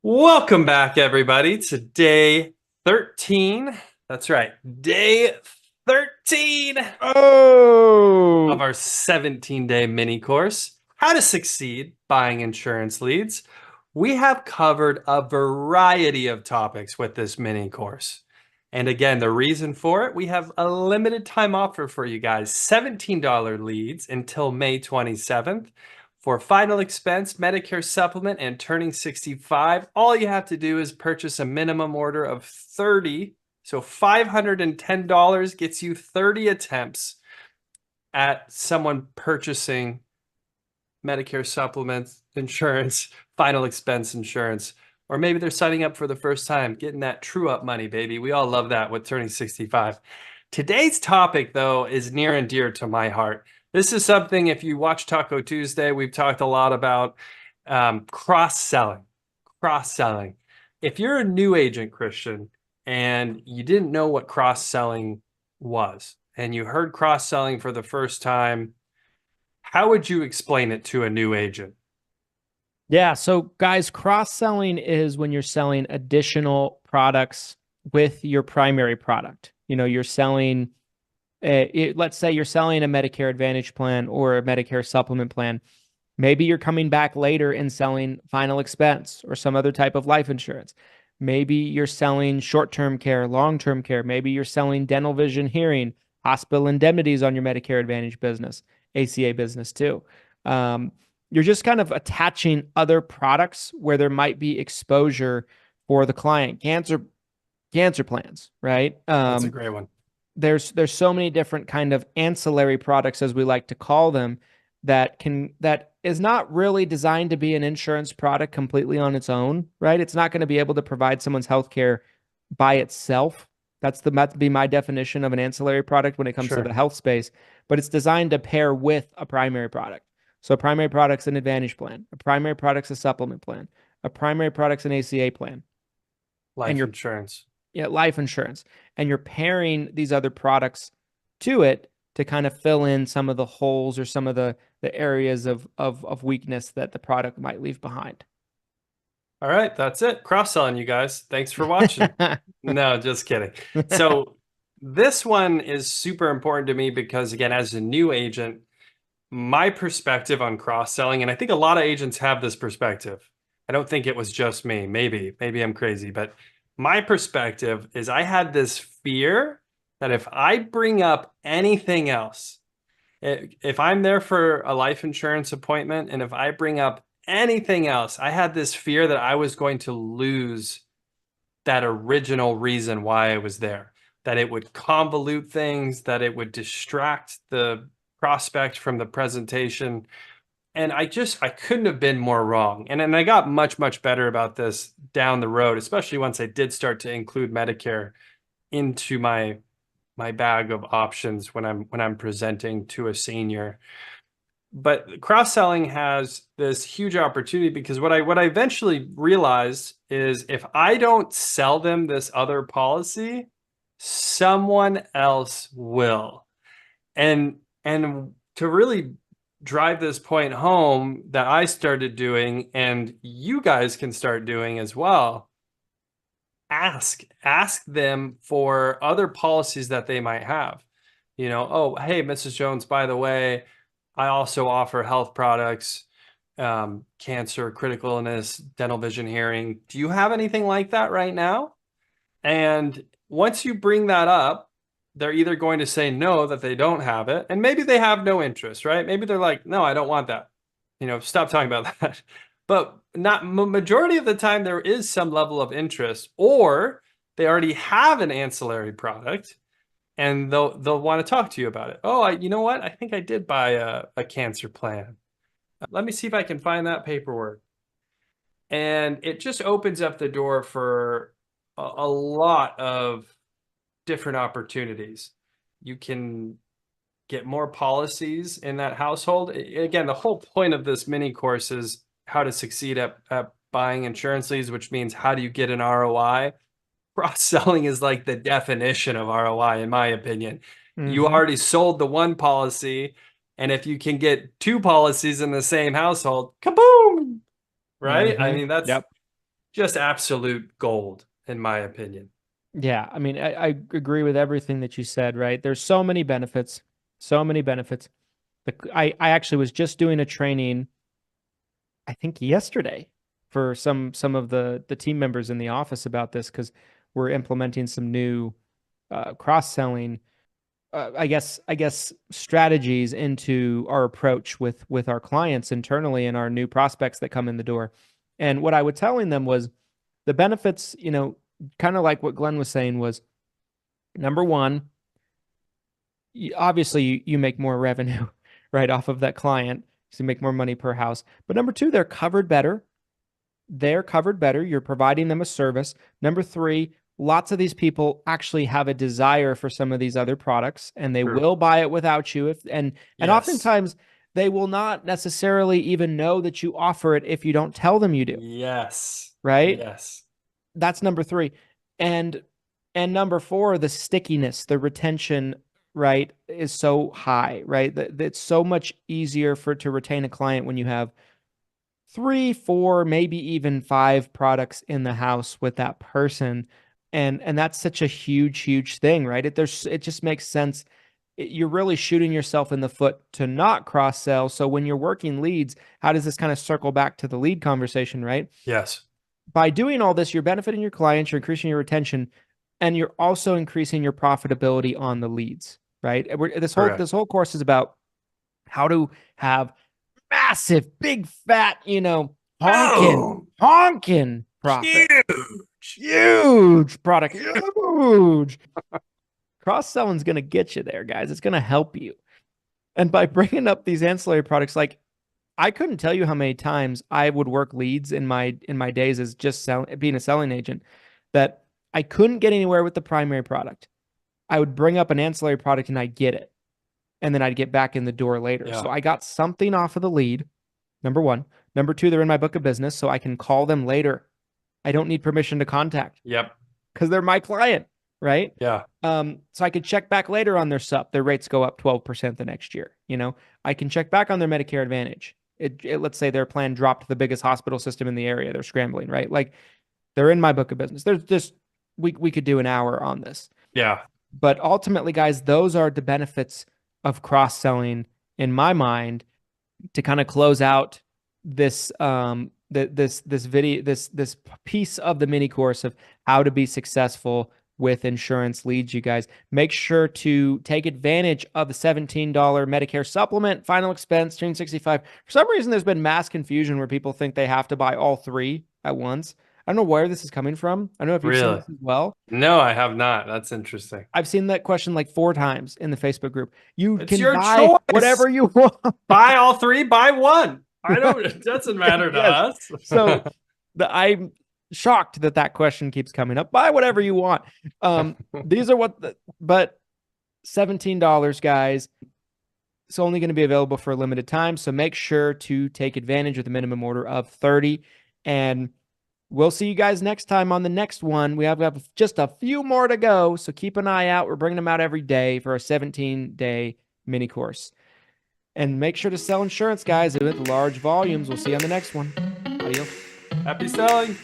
Welcome back, everybody, to day 13. That's right, day 13 of Oh, our 17-day mini course, How to Succeed Buying Insurance Leads. We have covered a variety of topics with this mini course. And again, the reason for it, we have a limited time offer for you guys, $17 leads until May 27th. For final expense, Medicare Supplement, and turning 65, all you have to do is purchase a minimum order of 30. So $510 gets you 30 attempts at someone purchasing Medicare Supplement insurance, final expense insurance, or maybe they're signing up for the first time, getting that true up money, baby. We all love that with turning 65. Today's topic, though, is near and dear to my heart. This is something, if you watch Taco Tuesday, we've talked a lot about cross-selling. Cross-selling. If you're a new agent, Christian, and you didn't know what cross-selling was, and you heard cross-selling for the first time, how would you explain it to a new agent? yeah. So, guys, cross-selling is when you're selling additional products with your primary product. You're selling, let's say you're selling a Medicare Advantage plan or a Medicare Supplement plan. Maybe you're coming back later and selling final expense or some other type of life insurance. Maybe you're selling short-term care, long-term care. Maybe you're selling dental, vision, hearing, hospital indemnities on your Medicare Advantage business, ACA business too. Um, you're just kind of attaching other products where there might be exposure for the client. Cancer plans, right? That's a great one. There's so many different kind of ancillary products, as we like to call them, that is not really designed to be an insurance product completely on its own, right? It's not going to be able to provide someone's healthcare by itself. That'd be my definition of an ancillary product when it comes to the Sure. health space, but it's designed to pair with a primary product. So a primary product's an Advantage plan, a primary product's a supplement plan, a primary product's an ACA plan, and Life you're insurance. yeah, life insurance, and you're pairing these other products to it to kind of fill in some of the holes or some of the areas of weakness that the product might leave behind. All right, that's it. Cross-selling, you guys. Thanks for watching. No, just kidding. So this one is super important to me because, again, as a new agent, my perspective on cross-selling, and I think a lot of agents have this perspective. I don't think it was just me. Maybe I'm crazy, but my perspective is I had this fear that if I bring up anything else, if I'm there for a life insurance appointment and if I bring up anything else, I had this fear that I was going to lose that original reason why I was there, that it would convolute things, that it would distract the prospect from the presentation. And I couldn't have been more wrong. And I got much better about this down the road, especially once I did start to include Medicare into my bag of options when I'm presenting to a senior. But cross-selling has this huge opportunity because what I eventually realized is if I don't sell them this other policy, someone else will. And to really drive this point home that I started doing and you guys can start doing as well, ask them for other policies that they might have. Oh, hey, Mrs. Jones, by the way, I also offer health products, cancer, critical illness, dental, vision, hearing. Do you have anything like that right now? And once you bring that up, they're either going to say no, that they don't have it, and maybe they have no interest, right? Maybe they're like, no, I don't want that. Stop talking about that. But not majority of the time, there is some level of interest, or they already have an ancillary product and they'll want to talk to you about it. Oh, you know what? I think I did buy a cancer plan. Let me see if I can find that paperwork. And it just opens up the door for a lot of different opportunities. You can get more policies in that household. Again, the whole point of this mini course is how to succeed at buying insurance leads, which means how do you get an ROI? Cross-selling is like the definition of ROI, in my opinion. You Hmm. already sold the one policy, and if you can get two policies in the same household, kaboom! Right? I Hmm. mean, that's Yep. just absolute gold, in my opinion. Yeah, I mean, I agree with everything that you said, right? There's so many benefits, so many benefits. I actually was just doing a training, I think yesterday, for some of the team members in the office about this because we're implementing some new cross-selling, I guess strategies into our approach with our clients internally and our new prospects that come in the door. And what I was telling them was the benefits, kind of like what Glenn was saying was number one, obviously you make more revenue right off of that client. So you make more money per house. But number two, they're covered better. They're covered better. You're providing them a service. Number three, lots of these people actually have a desire for some of these other products and they True. will buy it without you. And Yes. oftentimes they will not necessarily even know that you offer it if you don't tell them you do, Yes. right? Yes. That's number three. And number four, the stickiness, the retention, right, is so high, right? That it's so much easier to retain a client when you have three, four, maybe even five products in the house with that person. And that's such a huge thing, right? It just makes sense. You're really shooting yourself in the foot to not cross sell. So when you're working leads, how does this kind of circle back to the lead conversation, right? Yes. By doing all this, you're benefiting your clients, you're increasing your retention, and you're also increasing your profitability on the leads, right? This Correct. whole course is about how to have massive, big, fat, Boom! honking profit. Huge. Huge product, huge. Cross selling is going to get you there, guys. It's going to help you. And by bringing up these ancillary products, like I couldn't tell you how many times I would work leads in my days as just being a selling agent that I couldn't get anywhere with the primary product. I would bring up an ancillary product and I'd get it. And then I'd get back in the door later. Yeah. So I got something off of the lead. Number one. Number two, they're in my book of business, so I can call them later. I don't need permission to contact Yep. because they're my client, right? Yeah. So I could check back later on their Supp. Their rates go up 12% the next year. I can check back on their Medicare Advantage. Let's say their plan dropped the biggest hospital system in the area. They're scrambling, right? Like they're in my book of business. There's just we could do an hour on this. Yeah. But ultimately, guys, those are the benefits of cross-selling in my mind to kind of close out this this video, this piece of the mini course of how to be successful with insurance leads. You guys make sure to take advantage of the $17 Medicare Supplement, final expense, 365. For some reason, there's been mass confusion where people think they have to buy all three at once. I don't know where this is coming from. I don't know if you've seen Really? this as well. No, I have not. That's interesting. I've seen that question like 4 times in the Facebook group. You It's can your buy choice. whatever you want. Buy all three, buy one. I don't, it doesn't matter to Yes. us. So I'm shocked that question keeps coming up. Buy whatever you want. These are but $17, guys. It's only going to be available for a limited time. So make sure to take advantage with a minimum order of 30. And we'll see you guys next time on the next one. We have just a few more to go. So keep an eye out. We're bringing them out every day for a 17-day mini course. And make sure to sell insurance, guys, with large volumes. We'll see you on the next one. Adios. Happy selling.